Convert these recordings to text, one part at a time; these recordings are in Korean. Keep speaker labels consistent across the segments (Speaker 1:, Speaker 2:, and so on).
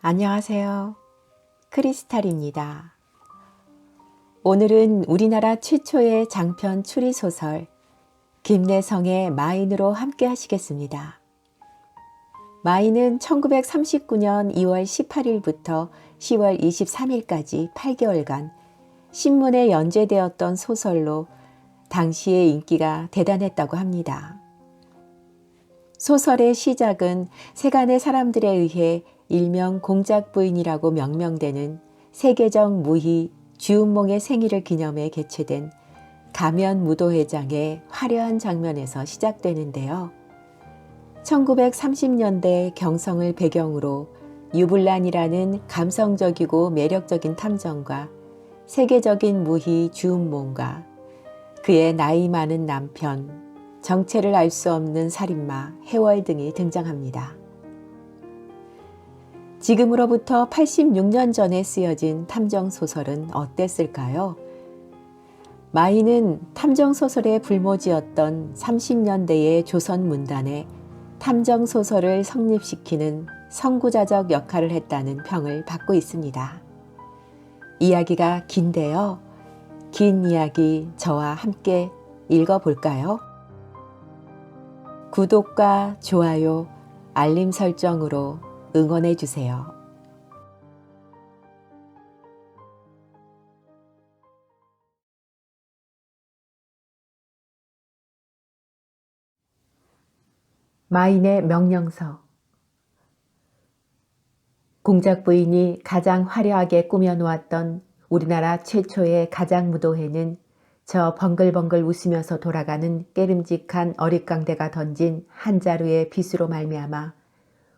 Speaker 1: 안녕하세요. 크리스탈입니다. 오늘은 우리나라 최초의 장편 추리소설 김내성의 마인으로 함께 하시겠습니다. 마인은 1939년 2월 18일부터 10월 23일까지 8개월간 신문에 연재되었던 소설로 당시의 인기가 대단했다고 합니다. 소설의 시작은 세간의 사람들에 의해 일명 공작부인이라고 명명되는 세계적 무희 주운몽의 생일을 기념해 개최된 가면무도회장의 화려한 장면에서 시작되는데요. 1930년대 경성을 배경으로 유불란이라는 감성적이고 매력적인 탐정과 세계적인 무희 주운몽과 그의 나이 많은 남편, 정체를 알 수 없는 살인마 해월 등이 등장합니다. 지금으로부터 86년 전에 쓰여진 탐정소설은 어땠을까요? 마인은 탐정소설의 불모지였던 30년대의 조선 문단에 탐정소설을 성립시키는 선구자적 역할을 했다는 평을 받고 있습니다. 이야기가 긴데요. 긴 이야기 저와 함께 읽어볼까요? 구독과 좋아요, 알림 설정으로 응원해 주세요. 마인의 명령서. 공작부인이 가장 화려하게 꾸며놓았던 우리나라 최초의 가장무도회는 저 번글번글 웃으면서 돌아가는 깨름직한 어릿광대가 던진 한 자루의 빗으로 말미암아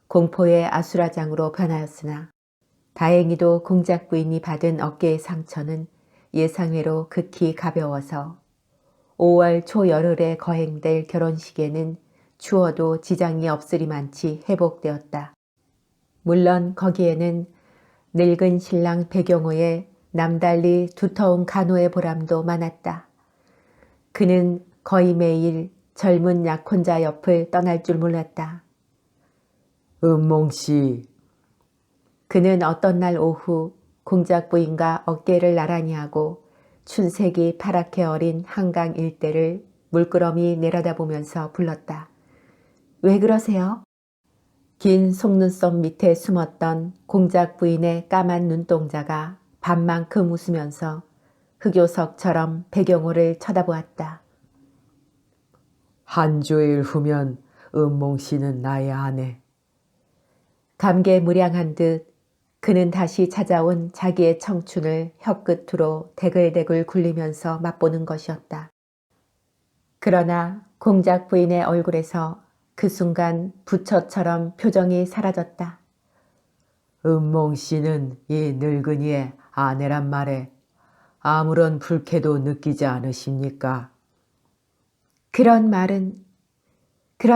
Speaker 1: 공포의 아수라장으로 변하였으나 다행히도 공작부인이 받은 어깨의 상처는 예상외로 극히 가벼워서 5월 초열흘에 거행될 결혼식에는 추워도 지장이 없으리만치 회복되었다. 물론 거기에는 늙은 신랑 배경호의 남달리 두터운 간호의 보람도 많았다. 그는 거의 매일 젊은 약혼자 옆을 떠날 줄 몰랐다.
Speaker 2: 은몽씨,
Speaker 1: 그는 어떤 날 오후 공작부인과 어깨를 나란히 하고 춘색이 파랗게 어린 한강 일대를 물끄러미 내려다보면서 불렀다. 왜 그러세요? 긴 속눈썹 밑에 숨었던 공작부인의 까만 눈동자가 밤만큼 웃으면서 흑요석처럼 배경호를 쳐다보았다.
Speaker 2: 한 주일 후면 은몽씨는 나의 아내.
Speaker 1: 감개무량한 듯 그는 다시 찾아온 자기의 청춘을 혀끝으로 대글대글 굴리면서 맛보는 것이었다. 그러나 공작 부인의 얼굴에서 그 순간 부처처럼 표정이 사라졌다.
Speaker 2: 은몽씨는 이 늙은이의 아내란 말에 아무런 불쾌도 느끼지 않으십니까?
Speaker 1: 그런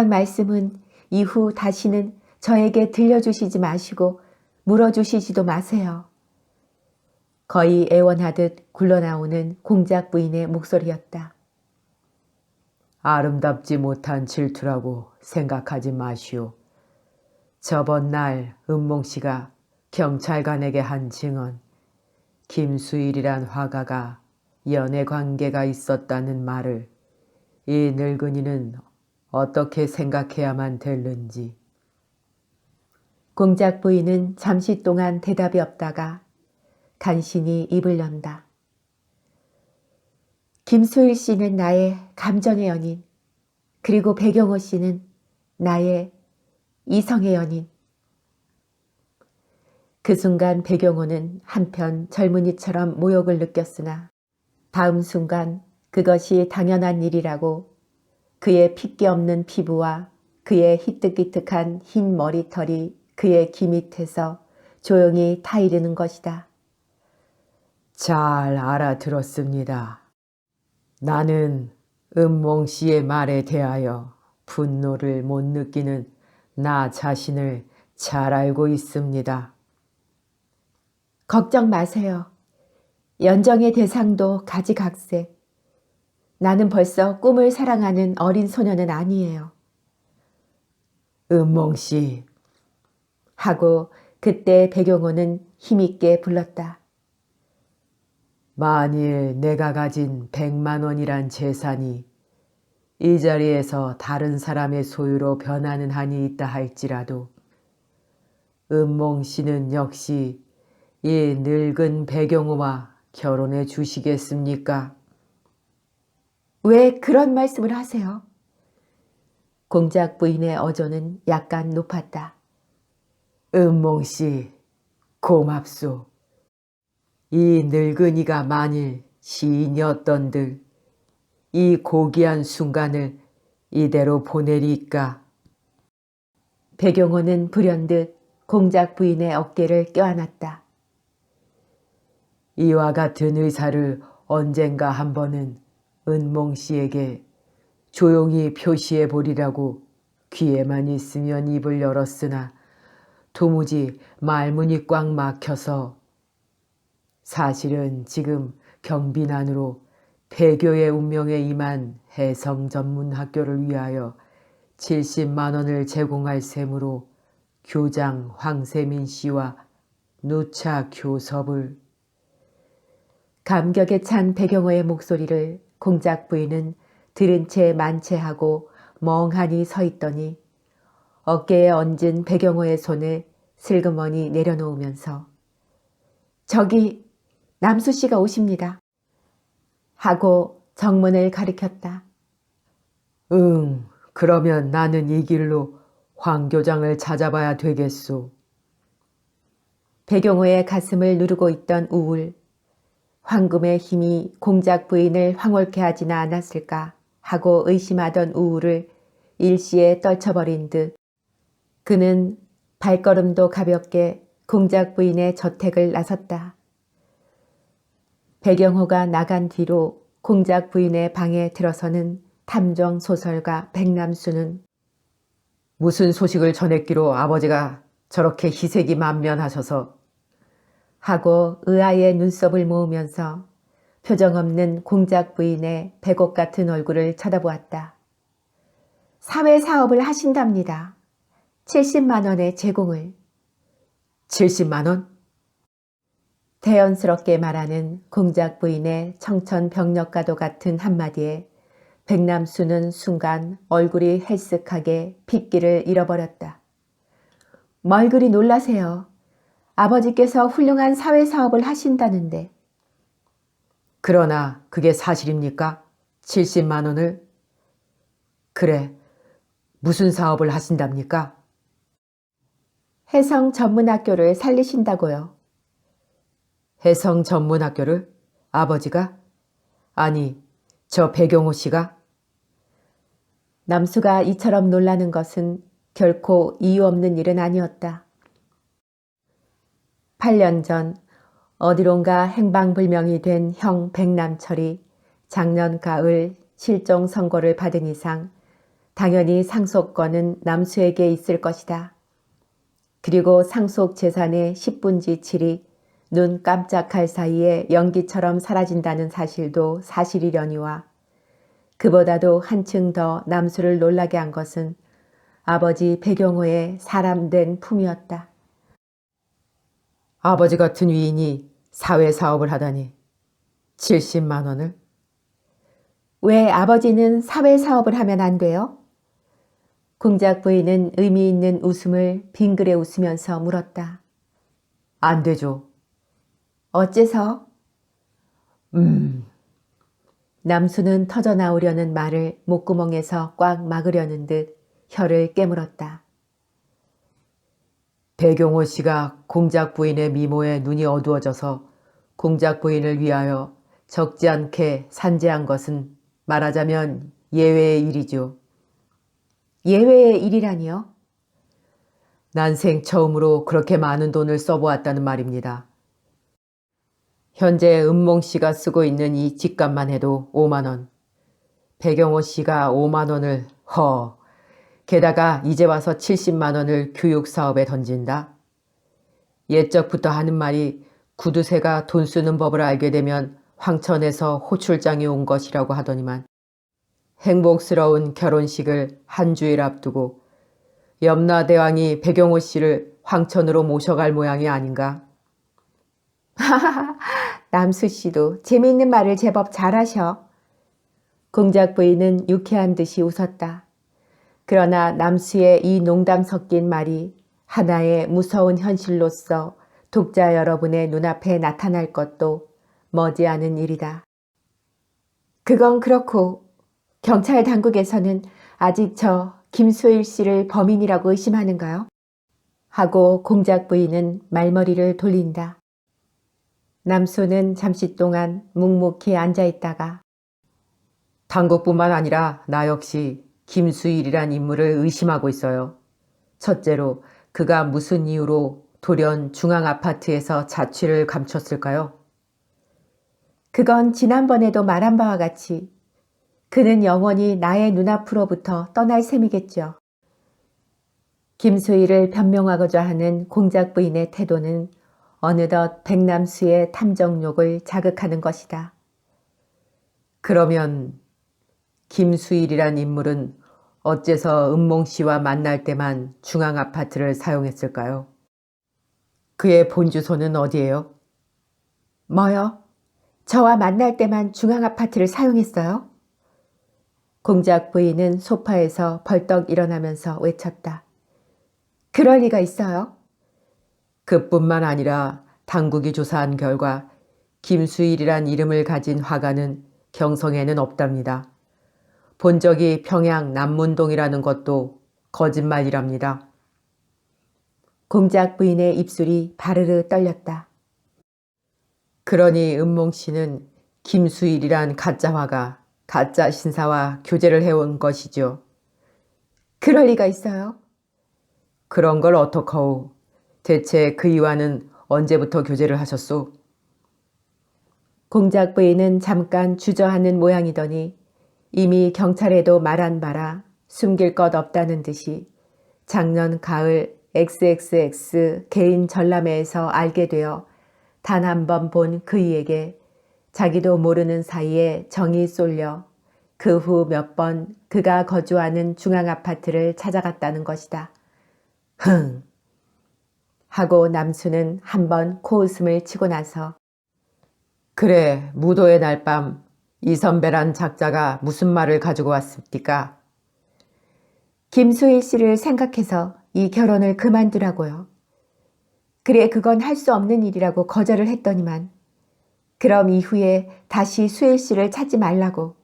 Speaker 1: 말씀은 이후 다시는 저에게 들려주시지 마시고 물어주시지도 마세요. 거의 애원하듯 굴러나오는 공작 부인의 목소리였다.
Speaker 2: 아름답지 못한 질투라고 생각하지 마시오. 저번 날 은몽씨가 경찰관에게 한 증언, 김수일이란 화가가 연애 관계가 있었다는 말을 이 늙은이는 어떻게 생각해야만 될는지.
Speaker 1: 공작 부인은 잠시 동안 대답이 없다가 간신히 입을 연다. 김수일 씨는 나의 감정의 연인, 그리고 배경호 씨는 나의 이성의 연인. 그 순간 배경호는 한편 젊은이처럼 모욕을 느꼈으나 다음 순간 그것이 당연한 일이라고 그의 핏기 없는 피부와 그의 희뜩기뜩한 흰 머리털이 그의 귀 밑에서 조용히 타이르는 것이다.
Speaker 2: 잘 알아들었습니다. 나는 은몽씨의 말에 대하여 분노를 못 느끼는 나 자신을 잘 알고 있습니다.
Speaker 1: 걱정 마세요. 연정의 대상도 가지각색. 나는 벌써 꿈을 사랑하는 어린 소녀는 아니에요.
Speaker 2: 은몽씨,
Speaker 1: 하고 그때 배경호는 힘있게 불렀다.
Speaker 2: 만일 내가 가진 100만 원이란 재산이 이 자리에서 다른 사람의 소유로 변하는 한이 있다 할지라도 은몽 씨는 역시 이 늙은 배경호와 결혼해 주시겠습니까?
Speaker 1: 왜 그런 말씀을 하세요? 공작 부인의 어조는 약간 높았다.
Speaker 2: 은몽 씨, 고맙소. 이 늙은이가 만일 시인이었던들 이 고귀한 순간을 이대로 보내리까.
Speaker 1: 배경호는 불현듯 공작 부인의 어깨를 껴안았다.
Speaker 2: 이와 같은 의사를 언젠가 한 번은 은몽 씨에게 조용히 표시해 보리라고 귀에만 있으면 입을 열었으나 도무지 말문이 꽉 막혀서 사실은 지금 경빈안으로 폐교의 운명에 임한 해성 전문 학교를 위하여 70만 원을 제공할 셈으로 교장 황세민 씨와 누차 교섭을.
Speaker 1: 감격에 찬 배경호의 목소리를 공작 부인은 들은 채 만체하고 멍하니 서 있더니 어깨에 얹은 배경호의 손을 슬그머니 내려놓으면서 저기 남수 씨가 오십니다. 하고 정문을 가리켰다.
Speaker 2: 응, 그러면 나는 이 길로 황 교장을 찾아봐야 되겠소.
Speaker 1: 배경호의 가슴을 누르고 있던 우울, 황금의 힘이 공작 부인을 황홀케 하지는 않았을까 하고 의심하던 우울을 일시에 떨쳐버린 듯 그는 발걸음도 가볍게 공작 부인의 저택을 나섰다. 배경호가 나간 뒤로 공작 부인의 방에 들어서는 탐정 소설가 백남수는
Speaker 2: 무슨 소식을 전했기로 아버지가 저렇게 희색이 만면하셔서.
Speaker 1: 하고 의아의 눈썹을 모으면서 표정 없는 공작 부인의 백옥 같은 얼굴을 쳐다보았다. 사회사업을 하신답니다. 70만 원의 제공을.
Speaker 2: 70만 원?
Speaker 1: 태연스럽게 말하는 공작 부인의 청천벽력과도 같은 한마디에 백남수는 순간 얼굴이 헬쓱하게 핏기를 잃어버렸다. 뭘 그리 놀라세요. 아버지께서 훌륭한 사회사업을 하신다는데.
Speaker 2: 그러나 그게 사실입니까? 70만 원을? 그래, 무슨 사업을 하신답니까?
Speaker 1: 해성 전문학교를 살리신다고요.
Speaker 2: 해성 전문학교를? 아버지가? 아니, 저 배경호 씨가?
Speaker 1: 남수가 이처럼 놀라는 것은 결코 이유 없는 일은 아니었다. 8년 전 어디론가 행방불명이 된 형 백남철이 작년 가을 실종 선고를 받은 이상 당연히 상속권은 남수에게 있을 것이다. 그리고 상속 재산의 10분지 7이 눈 깜짝할 사이에 연기처럼 사라진다는 사실도 사실이려니와 그보다도 한층 더 남수를 놀라게 한 것은 아버지 배경호의 사람된 품이었다.
Speaker 2: 아버지 같은 위인이 사회사업을 하다니 70만 원을?
Speaker 1: 왜 아버지는 사회사업을 하면 안 돼요? 공작 부인은 의미 있는 웃음을 빙그레 웃으면서 물었다.
Speaker 2: 안 되죠.
Speaker 1: 어째서? 남수는 터져나오려는 말을 목구멍에서 꽉 막으려는 듯 혀를 깨물었다.
Speaker 2: 배경호 씨가 공작 부인의 미모에 눈이 어두워져서 공작 부인을 위하여 적지 않게 산재한 것은 말하자면 예외의 일이죠.
Speaker 1: 예외의 일이라니요?
Speaker 2: 난생 처음으로 그렇게 많은 돈을 써보았다는 말입니다. 현재 은몽 씨가 쓰고 있는 이 집값만 해도 5만 원. 배경호 씨가 5만 원을 게다가 이제 와서 70만 원을 교육사업에 던진다. 옛적부터 하는 말이 구두쇠가 돈 쓰는 법을 알게 되면 황천에서 호출장이 온 것이라고 하더니만 행복스러운 결혼식을 한 주일 앞두고 염라대왕이 배경호 씨를 황천으로 모셔갈 모양이 아닌가?
Speaker 1: 남수 씨도 재미있는 말을 제법 잘하셔. 공작 부인은 유쾌한 듯이 웃었다. 그러나 남수의 이 농담 섞인 말이 하나의 무서운 현실로서 독자 여러분의 눈앞에 나타날 것도 머지않은 일이다. 그건 그렇고 경찰 당국에서는 아직 저 김수일 씨를 범인이라고 의심하는가요? 하고 공작 부인은 말머리를 돌린다. 남수는 잠시 동안 묵묵히 앉아있다가
Speaker 2: 당국뿐만 아니라 나 역시 김수일이란 인물을 의심하고 있어요. 첫째로 그가 무슨 이유로 돌연 중앙아파트에서 자취를 감췄을까요?
Speaker 1: 그건 지난번에도 말한 바와 같이 그는 영원히 나의 눈앞으로부터 떠날 셈이겠죠. 김수일을 변명하고자 하는 공작 부인의 태도는 어느덧 백남수의 탐정욕을 자극하는 것이다.
Speaker 2: 그러면 김수일이란 인물은 어째서 은몽 씨와 만날 때만 중앙아파트를 사용했을까요? 그의 본주소는 어디예요?
Speaker 1: 뭐요? 저와 만날 때만 중앙아파트를 사용했어요? 공작 부인은 소파에서 벌떡 일어나면서 외쳤다. 그럴 리가 있어요?
Speaker 2: 그뿐만 아니라 당국이 조사한 결과 김수일이란 이름을 가진 화가는 경성에는 없답니다. 본 적이 평양 남문동이라는 것도 거짓말이랍니다.
Speaker 1: 공작 부인의 입술이 바르르 떨렸다.
Speaker 2: 그러니 은몽 씨는 김수일이란 가짜 화가, 가짜 신사와 교제를 해온 것이죠.
Speaker 1: 그럴 리가 있어요?
Speaker 2: 그런 걸 어떡하오. 대체 그 이와는 언제부터 교제를 하셨소?
Speaker 1: 공작 부인은 잠깐 주저하는 모양이더니 이미 경찰에도 말한 바라 숨길 것 없다는 듯이 작년 가을 XXX 개인 전람회에서 알게 되어 단 한 번 본 그이에게 자기도 모르는 사이에 정이 쏠려 그 후 몇 번 그가 거주하는 중앙아파트를 찾아갔다는 것이다.
Speaker 2: 흥!
Speaker 1: 하고 남수는 한 번 코웃음을 치고 나서
Speaker 2: 그래, 무도의 날밤 이선배란 작자가 무슨 말을 가지고 왔습니까?
Speaker 1: 김수일 씨를 생각해서 이 결혼을 그만두라고요. 그래 그건 할 수 없는 일이라고 거절을 했더니만 그럼 이후에 다시 수일 씨를 찾지 말라고.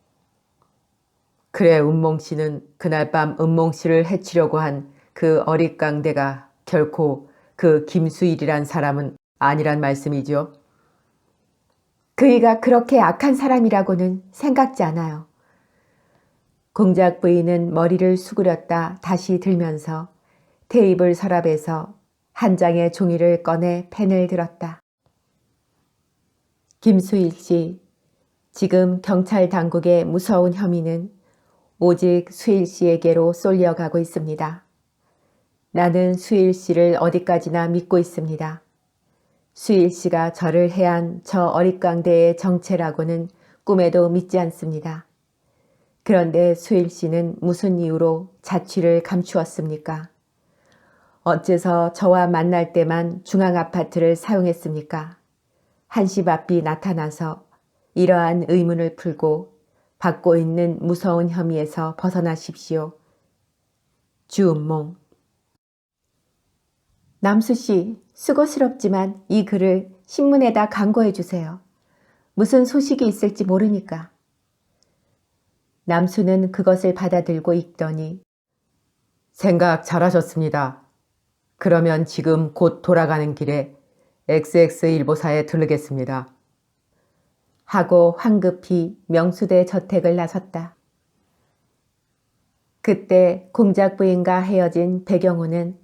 Speaker 2: 그래, 은몽 씨는 그날 밤 은몽 씨를 해치려고 한 그 어릿광대가 결코 그 김수일이란 사람은 아니란 말씀이죠.
Speaker 1: 그이가 그렇게 악한 사람이라고는 생각지 않아요. 공작 부인은 머리를 수그렸다 다시 들면서 테이블 서랍에서 한 장의 종이를 꺼내 펜을 들었다. 김수일 씨, 지금 경찰 당국의 무서운 혐의는 오직 수일 씨에게로 쏠려가고 있습니다. 나는 수일 씨를 어디까지나 믿고 있습니다. 수일 씨가 저를 해한 저 어릿광대의 정체라고는 꿈에도 믿지 않습니다. 그런데 수일 씨는 무슨 이유로 자취를 감추었습니까? 어째서 저와 만날 때만 중앙아파트를 사용했습니까? 한시 앞이 나타나서 이러한 의문을 풀고 받고 있는 무서운 혐의에서 벗어나십시오. 주은몽. 남수 씨, 수고스럽지만 이 글을 신문에다 광고해 주세요. 무슨 소식이 있을지 모르니까. 남수는 그것을 받아들고 읽더니
Speaker 2: 생각 잘하셨습니다. 그러면 지금 곧 돌아가는 길에 XX일보사에 들르겠습니다.
Speaker 1: 하고 황급히 명수대 저택을 나섰다. 그때 공작 부인과 헤어진 배경우는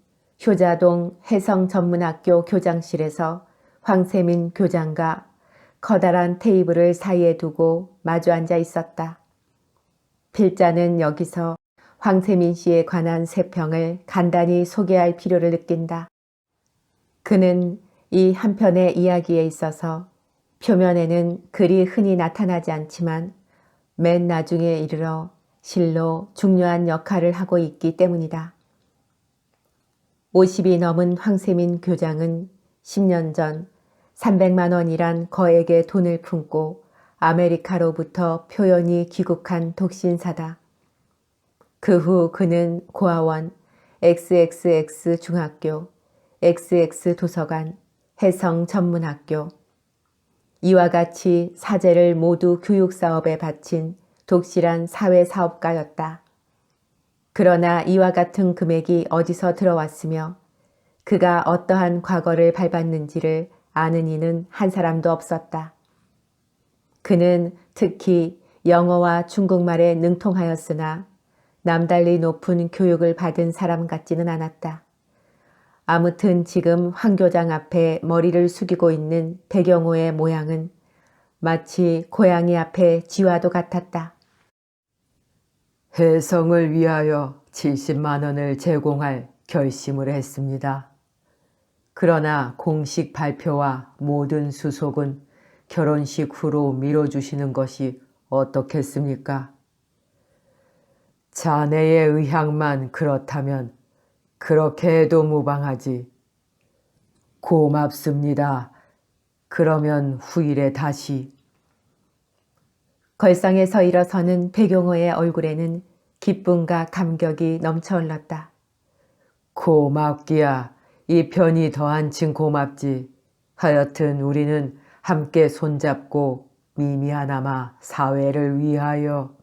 Speaker 1: 효자동 해성전문학교 교장실에서 황세민 교장과 커다란 테이블을 사이에 두고 마주 앉아 있었다. 필자는 여기서 황세민 씨에 관한 세평을 간단히 소개할 필요를 느낀다. 그는 이 한편의 이야기에 있어서 표면에는 그리 흔히 나타나지 않지만 맨 나중에 이르러 실로 중요한 역할을 하고 있기 때문이다. 50이 넘은 황세민 교장은 10년 전 300만 원이란 거액의 돈을 품고 아메리카로부터 표현이 귀국한 독신사다. 그 후 그는 고아원, XXX 중학교, XX 도서관, 해성 전문학교, 이와 같이 사재를 모두 교육사업에 바친 독실한 사회사업가였다. 그러나 이와 같은 금액이 어디서 들어왔으며 그가 어떠한 과거를 밟았는지를 아는 이는 한 사람도 없었다. 그는 특히 영어와 중국말에 능통하였으나 남달리 높은 교육을 받은 사람 같지는 않았다. 아무튼 지금 황 교장 앞에 머리를 숙이고 있는 백영호의 모양은 마치 고양이 앞에 쥐와도 같았다.
Speaker 2: 해성을 위하여 70만 원을 제공할 결심을 했습니다. 그러나 공식 발표와 모든 수속은 결혼식 후로 미뤄주시는 것이 어떻겠습니까? 자네의 의향만 그렇다면 그렇게 해도 무방하지. 고맙습니다. 그러면 후일에 다시.
Speaker 1: 걸상에서 일어서는 백용호의 얼굴에는 기쁨과 감격이 넘쳐 흘렀다.
Speaker 2: 고맙기야. 이 편이 더 한층 고맙지. 하여튼 우리는 함께 손잡고 미미하나마 사회를 위하여.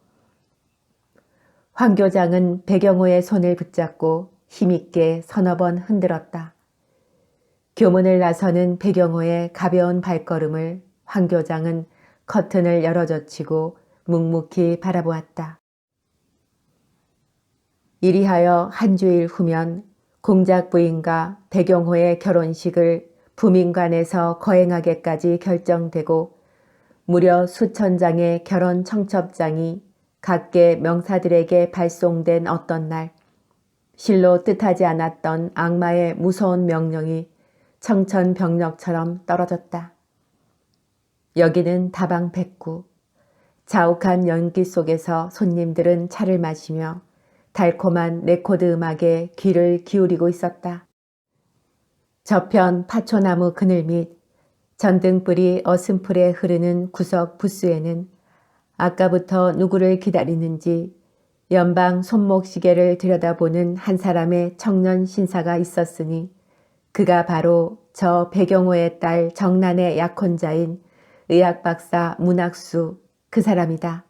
Speaker 1: 황 교장은 백영호의 손을 붙잡고 힘있게 서너 번 흔들었다. 교문을 나서는 백영호의 가벼운 발걸음을 황 교장은 커튼을 열어젖히고 묵묵히 바라보았다. 이리하여 한 주일 후면 공작 부인과 백영호의 결혼식을 부민관에서 거행하게까지 결정되고 무려 수천 장의 결혼 청첩장이 각계 명사들에게 발송된 어떤 날, 실로 뜻하지 않았던 악마의 무서운 명령이 청천벽력처럼 떨어졌다. 여기는 다방 백구. 자욱한 연기 속에서 손님들은 차를 마시며 달콤한 레코드 음악에 귀를 기울이고 있었다. 저편 파초나무 그늘 및 전등불이 어슴풀에 흐르는 구석 부스에는 아까부터 누구를 기다리는지 연방 손목시계를 들여다보는 한 사람의 청년 신사가 있었으니 그가 바로 저 백영호의 딸 정란의 약혼자인 의학박사 문학수 그 사람이다.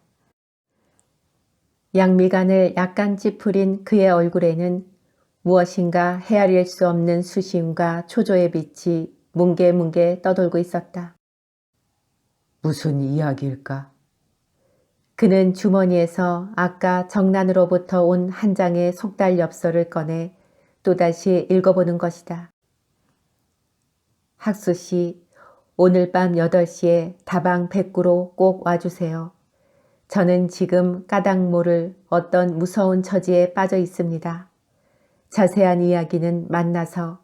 Speaker 1: 양미간을 약간 찌푸린 그의 얼굴에는 무엇인가 헤아릴 수 없는 수심과 초조의 빛이 뭉게뭉게 떠돌고 있었다.
Speaker 2: 무슨 이야기일까?
Speaker 1: 그는 주머니에서 아까 정란으로부터 온 한 장의 속달 엽서를 꺼내 또다시 읽어보는 것이다. 학수 씨, 오늘 밤 8시에 다방 백구로 꼭 와주세요. 저는 지금 까닭 모를 어떤 무서운 처지에 빠져 있습니다. 자세한 이야기는 만나서.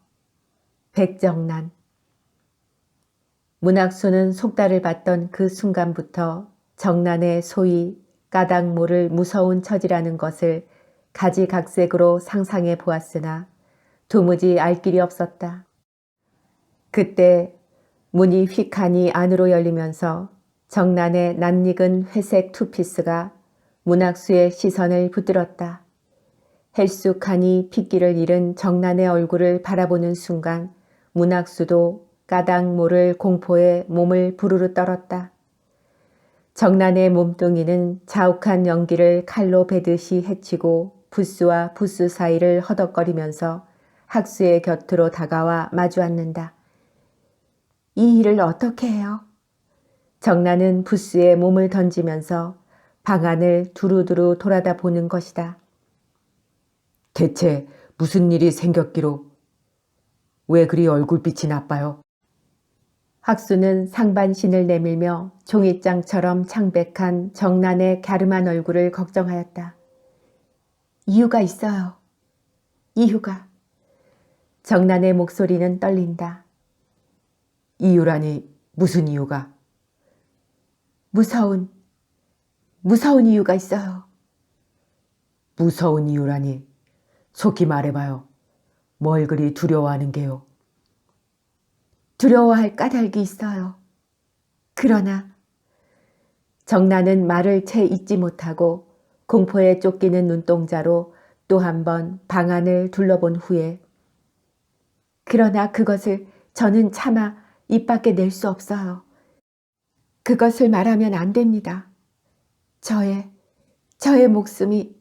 Speaker 1: 백정란. 문학수는 속달을 받던 그 순간부터 정란의 소위 까닭 모를 무서운 처지라는 것을 가지각색으로 상상해 보았으나 도무지 알 길이 없었다. 그때 문이 휙하니 안으로 열리면서 정란의 낯익은 회색 투피스가 문학수의 시선을 붙들었다. 헬쑥하니 핏기를 잃은 정란의 얼굴을 바라보는 순간 문학수도 까닭 모를 공포에 몸을 부르르 떨었다. 정란의 몸뚱이는 자욱한 연기를 칼로 베듯이 헤치고 부스와 부스 사이를 허덕거리면서 학수의 곁으로 다가와 마주 앉는다. 이 일을 어떻게 해요? 정란은 부스에 몸을 던지면서 방안을 두루두루 돌아다 보는 것이다.
Speaker 2: 대체 무슨 일이 생겼기로? 왜 그리 얼굴빛이 나빠요?
Speaker 1: 학수는 상반신을 내밀며 종이장처럼 창백한 정란의 갸름한 얼굴을 걱정하였다. 이유가 있어요. 이유가. 정란의 목소리는 떨린다.
Speaker 2: 이유라니 무슨 이유가?
Speaker 1: 무서운 이유가 있어요.
Speaker 2: 무서운 이유라니 속히 말해봐요. 뭘 그리 두려워하는 게요?
Speaker 1: 두려워할 까닭이 있어요. 그러나 정나는 말을 채 잇지 못하고 공포에 쫓기는 눈동자로 또 한 번 방 안을 둘러본 후에 그러나 그것을 저는 차마 입 밖에 낼 수 없어요. 그것을 말하면 안 됩니다. 저의 목숨이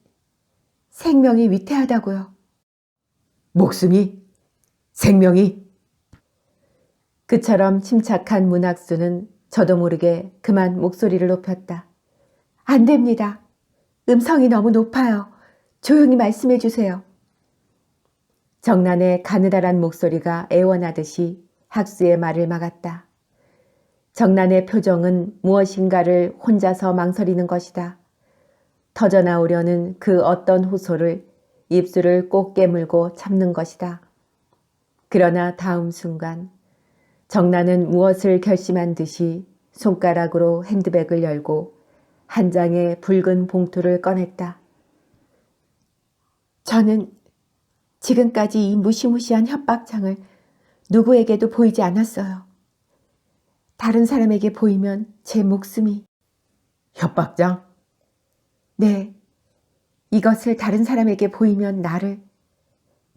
Speaker 1: 생명이 위태하다고요.
Speaker 2: 목숨이? 생명이?
Speaker 1: 그처럼 침착한 문학수는 저도 모르게 그만 목소리를 높였다. 안 됩니다. 음성이 너무 높아요. 조용히 말씀해 주세요. 정난의 가느다란 목소리가 애원하듯이 학수의 말을 막았다. 정난의 표정은 무엇인가를 혼자서 망설이는 것이다. 터져나오려는 그 어떤 호소를 입술을 꼭 깨물고 참는 것이다. 그러나 다음 순간 정난은 무엇을 결심한 듯이 손가락으로 핸드백을 열고 한 장의 붉은 봉투를 꺼냈다. 저는 지금까지 이 무시무시한 협박장을 누구에게도 보이지 않았어요. 다른 사람에게 보이면 제 목숨이...
Speaker 2: 협박장?
Speaker 1: 네, 이것을 다른 사람에게 보이면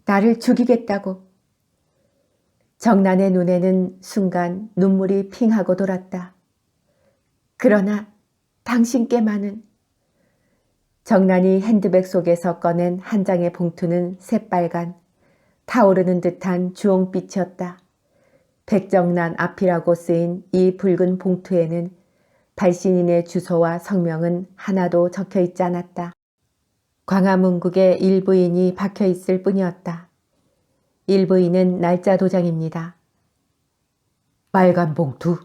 Speaker 1: 나를 죽이겠다고. 정난의 눈에는 순간 눈물이 핑하고 돌았다. 그러나 당신께만은... 정난이 핸드백 속에서 꺼낸 한 장의 봉투는 새빨간 타오르는 듯한 주홍빛이었다. 백정난 앞이라고 쓰인 이 붉은 봉투에는 발신인의 주소와 성명은 하나도 적혀 있지 않았다. 광화문국의 일부인이 박혀 있을 뿐이었다. 일부인은 날짜 도장입니다.
Speaker 2: 빨간 봉투?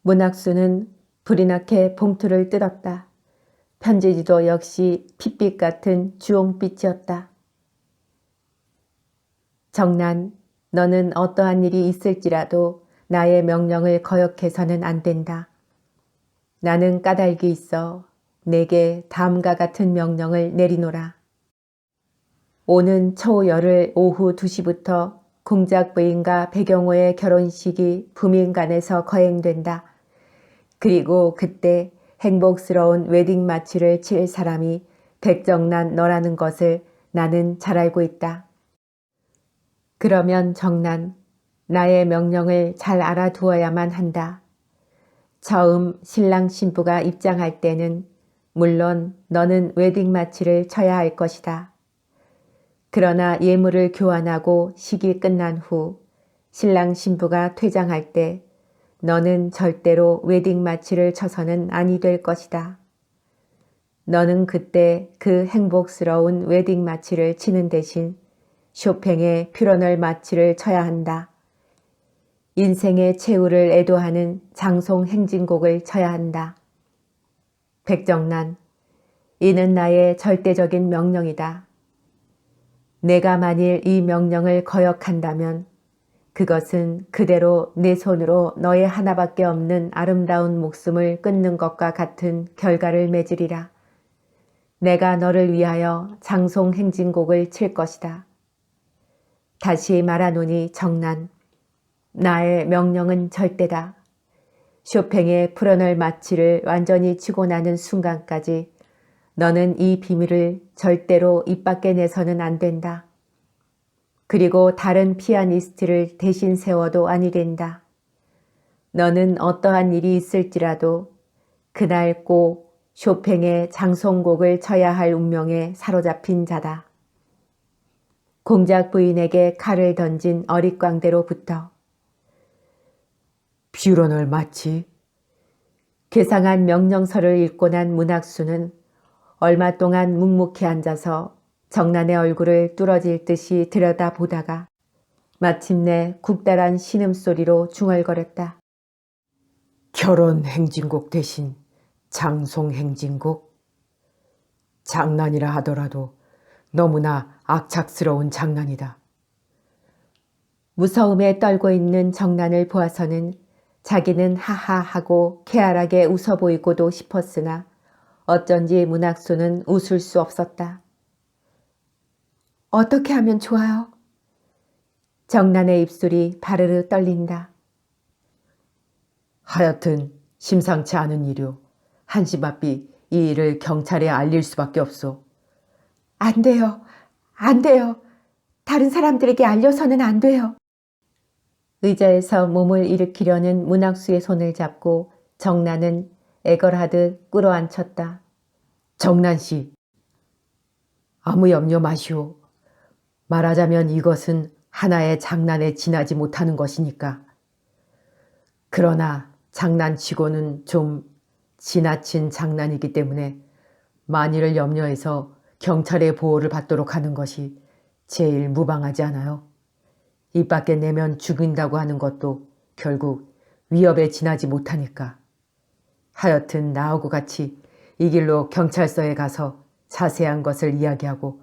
Speaker 1: 문학수는 불이 나게 봉투를 뜯었다. 편지지도 역시 핏빛 같은 주홍빛이었다. 정난, 너는 어떠한 일이 있을지라도 나의 명령을 거역해서는 안 된다. 나는 까닭이 있어 내게 다음과 같은 명령을 내리노라. 오는 초열흘 오후 2시부터 공작 부인과 배경호의 결혼식이 부민관에서 거행된다. 그리고 그때 행복스러운 웨딩 마치를 칠 사람이 백정난 너라는 것을 나는 잘 알고 있다. 그러면 정난, 나의 명령을 잘 알아두어야만 한다. 처음 신랑 신부가 입장할 때는 물론 너는 웨딩 마치를 쳐야 할 것이다. 그러나 예물을 교환하고 식이 끝난 후 신랑 신부가 퇴장할 때 너는 절대로 웨딩 마치를 쳐서는 아니 될 것이다. 너는 그때 그 행복스러운 웨딩 마치를 치는 대신 쇼팽의 퓨러널 마치를 쳐야 한다. 인생의 최후를 애도하는 장송 행진곡을 쳐야 한다. 백정난, 이는 나의 절대적인 명령이다. 내가 만일 이 명령을 거역한다면 그것은 그대로 내 손으로 너의 하나밖에 없는 아름다운 목숨을 끊는 것과 같은 결과를 맺으리라. 내가 너를 위하여 장송 행진곡을 칠 것이다. 다시 말하노니 정난, 나의 명령은 절대다. 쇼팽의 푸러널 마치를 완전히 치고 나는 순간까지 너는 이 비밀을 절대로 입 밖에 내서는 안 된다. 그리고 다른 피아니스트를 대신 세워도 아니 된다. 너는 어떠한 일이 있을지라도 그날 꼭 쇼팽의 장송곡을 쳐야 할 운명에 사로잡힌 자다. 공작 부인에게 칼을 던진 어릿광대로부터
Speaker 2: 퓨러널 마치?
Speaker 1: 괴상한 명령서를 읽고 난 문학수는 얼마 동안 묵묵히 앉아서 정난의 얼굴을 뚫어질 듯이 들여다보다가 마침내 국달한 신음소리로 중얼거렸다.
Speaker 2: 결혼 행진곡 대신 장송 행진곡? 장난이라 하더라도 너무나 악착스러운 장난이다.
Speaker 1: 무서움에 떨고 있는 정난을 보아서는 자기는 하하하고 쾌활하게 웃어 보이고도 싶었으나 어쩐지 문학수는 웃을 수 없었다. 어떻게 하면 좋아요? 정란의 입술이 바르르 떨린다.
Speaker 2: 하여튼 심상치 않은 일이오. 한시바삐 이 일을 경찰에 알릴 수밖에 없소.
Speaker 1: 안 돼요. 안 돼요. 다른 사람들에게 알려서는 안 돼요. 의자에서 몸을 일으키려는 문학수의 손을 잡고 정란은 애걸하듯 끌어안쳤다.
Speaker 2: 정난 씨, 아무 염려 마시오. 말하자면 이것은 하나의 장난에 지나지 못하는 것이니까. 그러나 장난치고는 좀 지나친 장난이기 때문에 만일을 염려해서 경찰의 보호를 받도록 하는 것이 제일 무방하지 않아요? 입 밖에 내면 죽인다고 하는 것도 결국 위협에 지나지 못하니까. 하여튼 나하고 같이 이 길로 경찰서에 가서 자세한 것을 이야기하고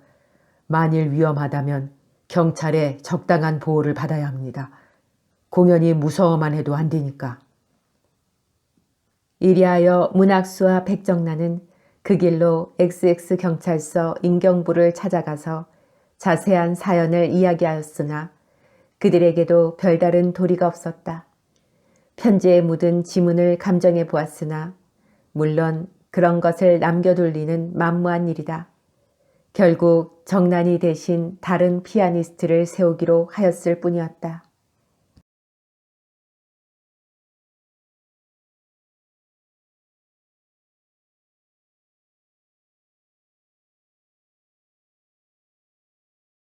Speaker 2: 만일 위험하다면 경찰의 적당한 보호를 받아야 합니다. 공연히 무서워만 해도 안 되니까.
Speaker 1: 이리하여 문학수와 백정란은 그 길로 XX 경찰서 인경부를 찾아가서 자세한 사연을 이야기하였으나 그들에게도 별다른 도리가 없었다. 편지에 묻은 지문을 감정해 보았으나 물론 그런 것을 남겨둘 리는 만무한 일이다. 결국 정란이 대신 다른 피아니스트를 세우기로 하였을 뿐이었다.